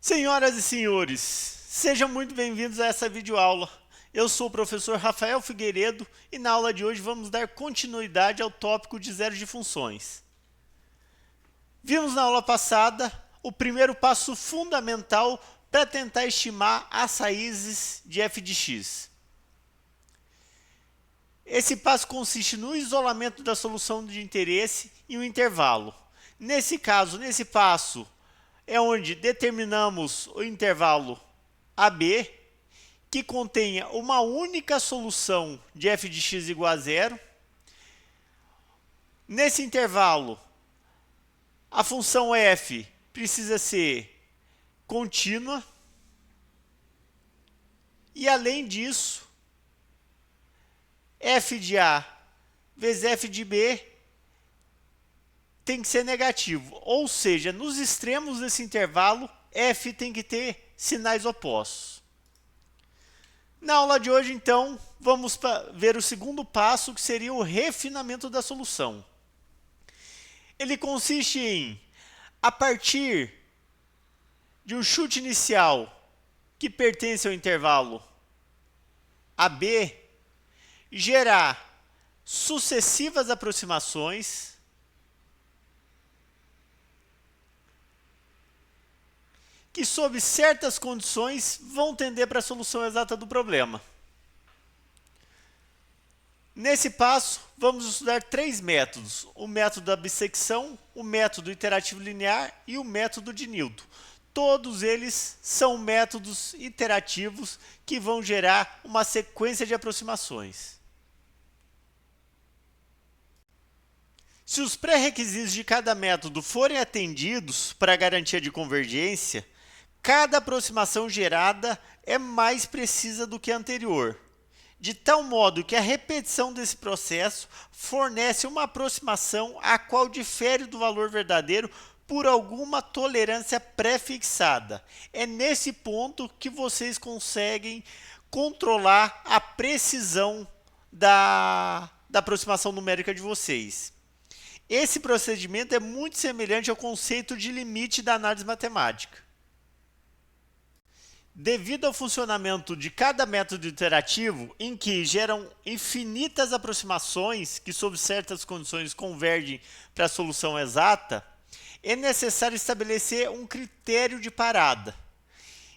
Senhoras e senhores, sejam muito bem-vindos a essa videoaula. Eu sou o professor Rafael Figueiredo e na aula de hoje vamos dar continuidade ao tópico de zeros de funções. Vimos na aula passada o primeiro passo fundamental para tentar estimar as raízes de f de x. Esse passo consiste no isolamento da solução de interesse em um intervalo. Nesse passo, é onde determinamos o intervalo AB, que contenha uma única solução de f de x igual a zero. Nesse intervalo, a função f precisa ser contínua. E, além disso, f de A vezes f de B tem que ser negativo. Ou seja, nos extremos desse intervalo, f tem que ter sinais opostos. Na aula de hoje, então, vamos ver o segundo passo, que seria o refinamento da solução. Ele consiste em, a partir de um chute inicial que pertence ao intervalo AB, gerar sucessivas aproximações que, sob certas condições, vão tender para a solução exata do problema. Nesse passo, vamos estudar três métodos: o método da bissecção, o método iterativo linear e o método de Newton. Todos eles são métodos iterativos que vão gerar uma sequência de aproximações. Se os pré-requisitos de cada método forem atendidos para a garantia de convergência, cada aproximação gerada é mais precisa do que a anterior, de tal modo que a repetição desse processo fornece uma aproximação a qual difere do valor verdadeiro por alguma tolerância pré-fixada. É nesse ponto que vocês conseguem controlar a precisão da aproximação numérica de vocês. Esse procedimento é muito semelhante ao conceito de limite da análise matemática. Devido ao funcionamento de cada método iterativo, em que geram infinitas aproximações que, sob certas condições, convergem para a solução exata, é necessário estabelecer um critério de parada.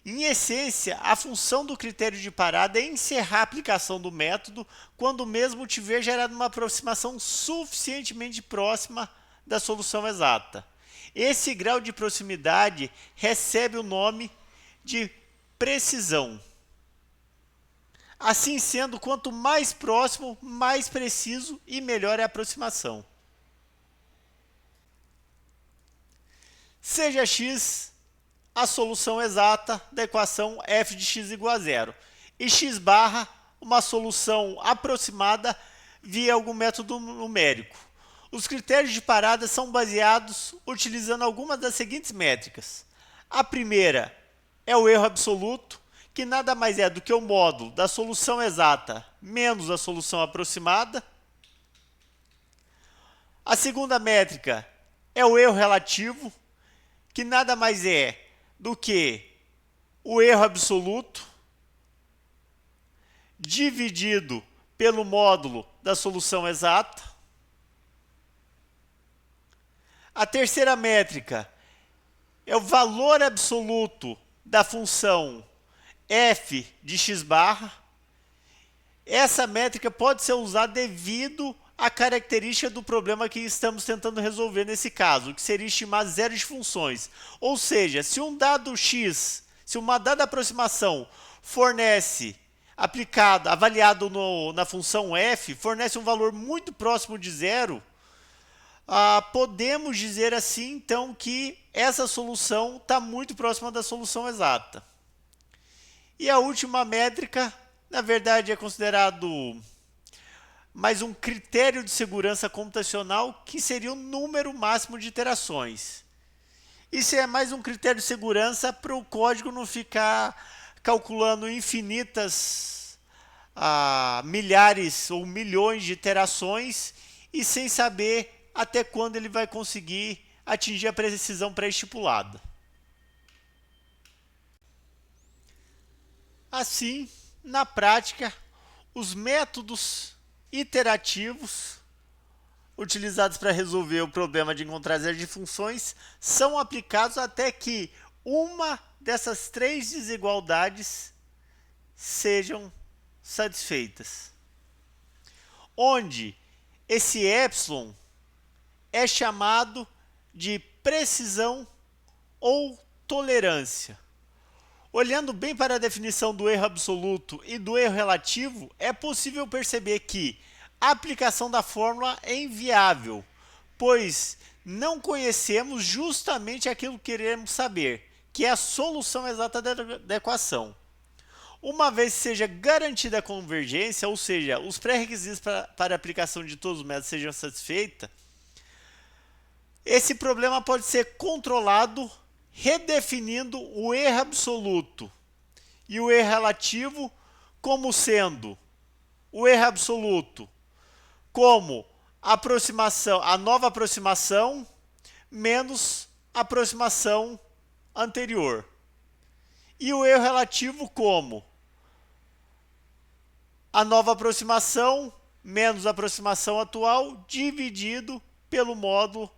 Em essência, a função do critério de parada é encerrar a aplicação do método quando o mesmo tiver gerado uma aproximação suficientemente próxima da solução exata. Esse grau de proximidade recebe o nome de precisão. Assim sendo, quanto mais próximo, mais preciso e melhor é a aproximação. Seja x a solução exata da equação f de x igual a zero e x barra uma solução aproximada via algum método numérico. Os critérios de parada são baseados utilizando algumas das seguintes métricas. A primeira é o erro absoluto, que nada mais é do que o módulo da solução exata menos a solução aproximada. A segunda métrica é o erro relativo, que nada mais é do que o erro absoluto dividido pelo módulo da solução exata. A terceira métrica é o valor absoluto da função f de x barra. Essa métrica pode ser usada devido à característica do problema que estamos tentando resolver nesse caso, que seria estimar zero de funções. Ou seja, se um dado x, se uma dada aproximação fornece, avaliado na função f, fornece um valor muito próximo de zero, podemos dizer assim, então, que essa solução está muito próxima da solução exata. E a última métrica, na verdade, é considerado mais um critério de segurança computacional, que seria o número máximo de iterações. Isso é mais um critério de segurança para o código não ficar calculando infinitas milhares ou milhões de iterações e sem saber até quando ele vai conseguir atingir a precisão pré-estipulada. Assim, na prática, os métodos iterativos utilizados para resolver o problema de encontrar zero de funções são aplicados até que uma dessas três desigualdades sejam satisfeitas, onde esse epsilon é chamado de precisão ou tolerância. Olhando bem para a definição do erro absoluto e do erro relativo, é possível perceber que a aplicação da fórmula é inviável, pois não conhecemos justamente aquilo que queremos saber, que é a solução exata da equação. Uma vez que seja garantida a convergência, ou seja, os pré-requisitos para a aplicação de todos os métodos sejam satisfeitos, esse problema pode ser controlado redefinindo o erro absoluto e o erro relativo como sendo o erro absoluto como a nova aproximação menos a aproximação anterior. E o erro relativo como a nova aproximação menos a aproximação atual dividido pelo módulo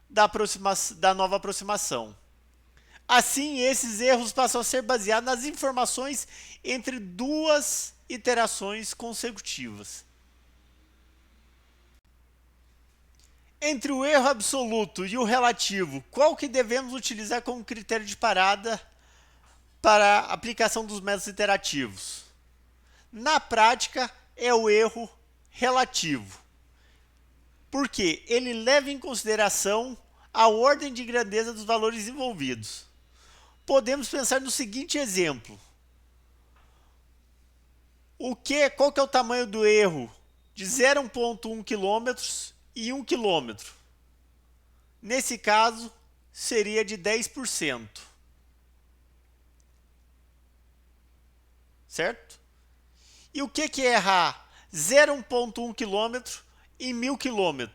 da nova aproximação. Assim, esses erros passam a ser baseados nas informações entre duas iterações consecutivas. Entre o erro absoluto e o relativo, qual que devemos utilizar como critério de parada para a aplicação dos métodos iterativos? Na prática, é o erro relativo, porque ele leva em consideração a ordem de grandeza dos valores envolvidos. Podemos pensar no seguinte exemplo. Qual que é o tamanho do erro de 0,1 km e 1 km? Nesse caso, seria de 10%. Certo? E o que é errar 0,1 km e 1.000 km?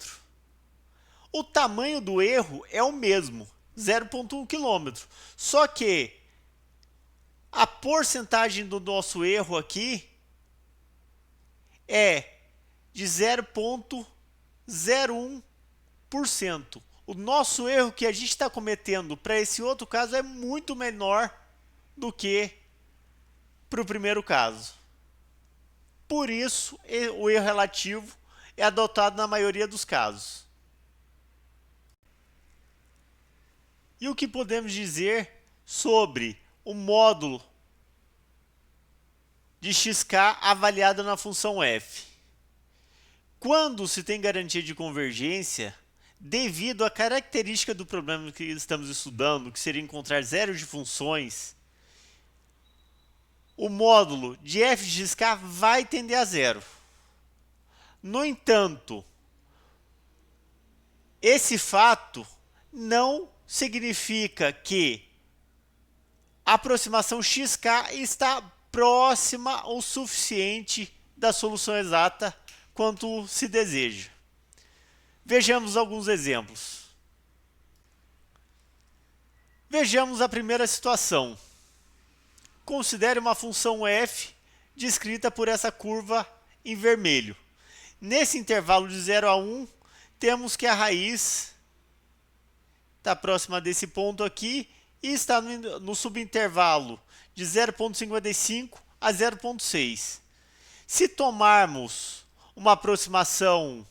O tamanho do erro é o mesmo, 0,1 km. Só que a porcentagem do nosso erro aqui é de 0,01%. O nosso erro que a gente está cometendo para esse outro caso é muito menor do que para o primeiro caso. Por isso, o erro relativo é adotado na maioria dos casos. E o que podemos dizer sobre o módulo de xk avaliado na função f? Quando se tem garantia de convergência, devido à característica do problema que estamos estudando, que seria encontrar zero de funções, o módulo de f de xk vai tender a zero. No entanto, esse fato não significa que a aproximação xk está próxima o suficiente da solução exata quanto se deseja. Vejamos alguns exemplos. Vejamos a primeira situação. Considere uma função f descrita por essa curva em vermelho. Nesse intervalo de 0 a 1, temos que a raiz está próxima desse ponto aqui e está no subintervalo de 0,55 a 0,6. Se tomarmos uma aproximação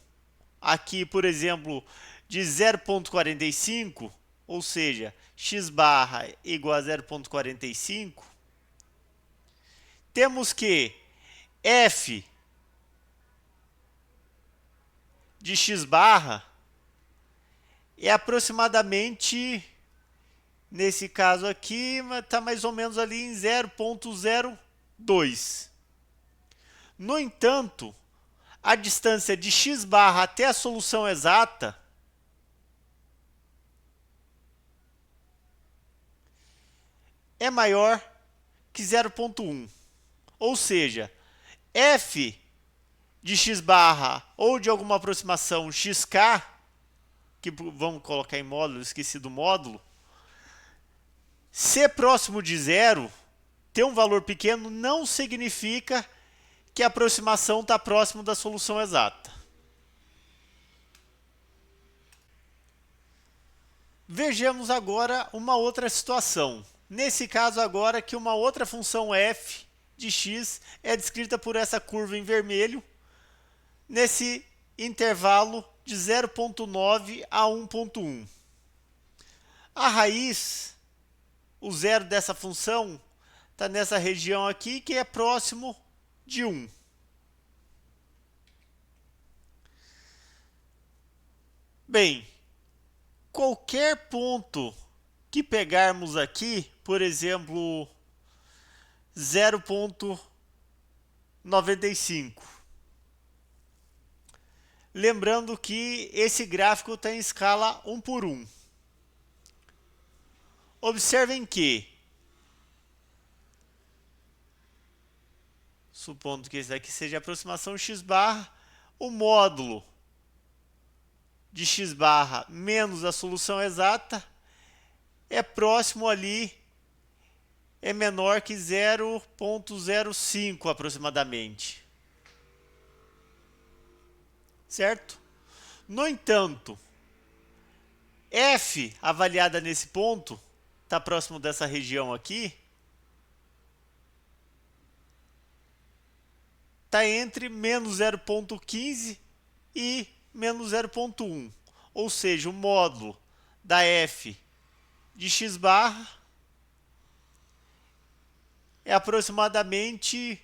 aqui, por exemplo, de 0,45, ou seja, x barra igual a 0,45, temos que f de x barra é aproximadamente, nesse caso aqui, está mais ou menos ali em 0,02. No entanto, a distância de x barra até a solução exata é maior que 0,1. Ou seja, f de x barra ou de alguma aproximação xk, que vamos colocar em módulo, esqueci do módulo, se próximo de zero, ter um valor pequeno não significa que a aproximação está próximo da solução exata. Vejamos agora uma outra situação. Nesse caso agora que uma outra função f de x é descrita por essa curva em vermelho, nesse intervalo de 0,9 a 1,1. A raiz, o zero dessa função, está nessa região aqui que é próximo de 1. Bem, qualquer ponto que pegarmos aqui, por exemplo, 0,95. Lembrando que esse gráfico está em escala 1 por 1. Observem que, supondo que esse daqui seja a aproximação x barra, o módulo de x barra menos a solução exata é próximo ali, é menor que 0,05 aproximadamente. Certo? No entanto, f avaliada nesse ponto, está próximo dessa região aqui, está entre menos 0,15 e menos 0,1. Ou seja, o módulo da f de x barra é aproximadamente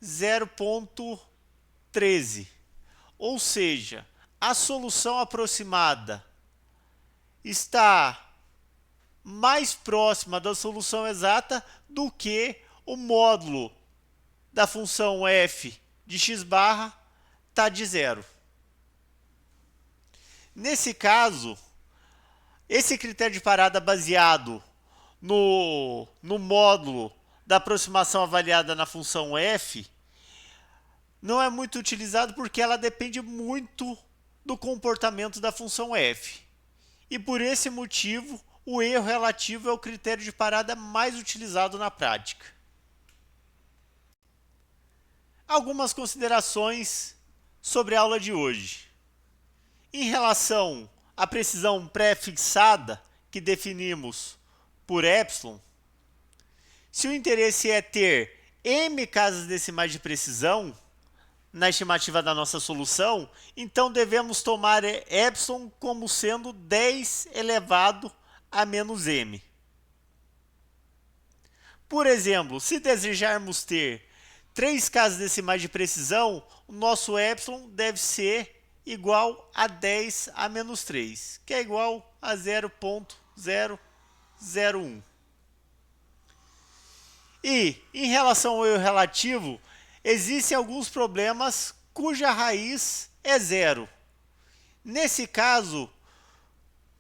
0,13. Ou seja, a solução aproximada está mais próxima da solução exata do que o módulo da função f de x barra está de zero. Nesse caso, esse critério de parada baseado no módulo da aproximação avaliada na função f não é muito utilizado porque ela depende muito do comportamento da função f. E por esse motivo, o erro relativo é o critério de parada mais utilizado na prática. Algumas considerações sobre a aula de hoje. Em relação à precisão pré-fixada que definimos por epsilon, se o interesse é ter m casas decimais de precisão na estimativa da nossa solução, então devemos tomar epsilon como sendo 10 elevado a menos m. Por exemplo, se desejarmos ter 3 casas decimais de precisão, o nosso epsilon deve ser igual a 10 a menos 3, que é igual a 0,001. E, em relação ao erro relativo, existem alguns problemas cuja raiz é zero. Nesse caso,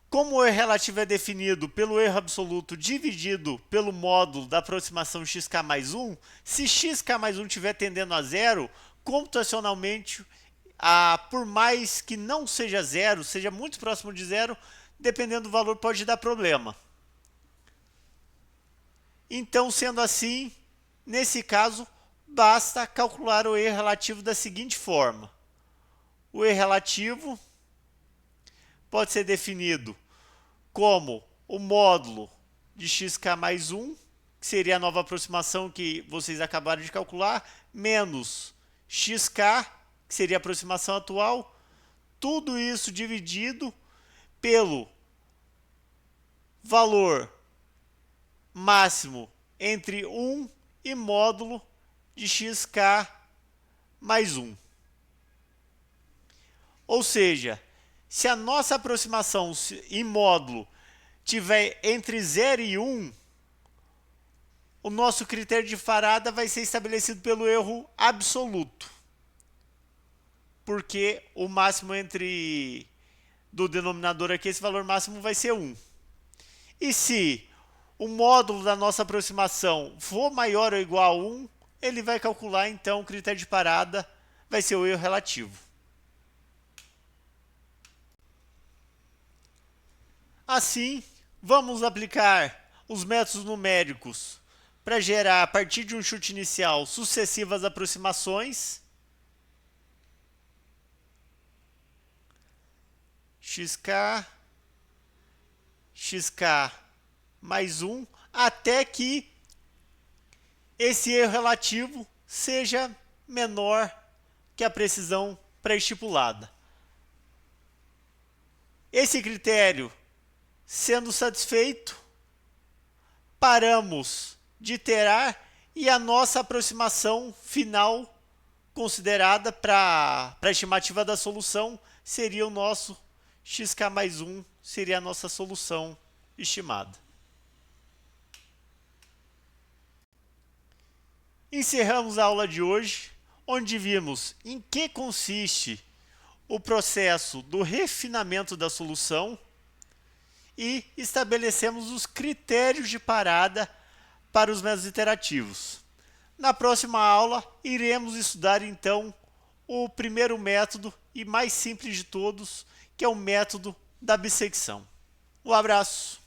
como o erro relativo é definido pelo erro absoluto dividido pelo módulo da aproximação xk mais 1, se xk mais 1 estiver tendendo a zero, computacionalmente, por mais que não seja zero, seja muito próximo de zero, dependendo do valor pode dar problema. Então, sendo assim, nesse caso, basta calcular o erro relativo da seguinte forma. O erro relativo pode ser definido como o módulo de xk mais 1, que seria a nova aproximação que vocês acabaram de calcular, menos xk, que seria a aproximação atual, tudo isso dividido pelo valor máximo entre 1 e módulo de xk mais 1. Ou seja, se a nossa aproximação em módulo tiver entre 0 e 1, o nosso critério de parada vai ser estabelecido pelo erro absoluto. Porque o máximo do denominador aqui, esse valor máximo vai ser 1. E se o módulo da nossa aproximação for maior ou igual a 1, ele vai calcular, então, o critério de parada vai ser o erro relativo. Assim, vamos aplicar os métodos numéricos para gerar, a partir de um chute inicial, sucessivas aproximações. XK, XK mais 1, até que esse erro relativo seja menor que a precisão pré-estipulada. Esse critério sendo satisfeito, paramos de iterar e a nossa aproximação final considerada para a estimativa da solução seria o nosso XK mais 1, seria a nossa solução estimada. Encerramos a aula de hoje, onde vimos em que consiste o processo do refinamento da solução e estabelecemos os critérios de parada para os métodos iterativos. Na próxima aula, iremos estudar então o primeiro método e mais simples de todos, que é o método da bissecção. Um abraço!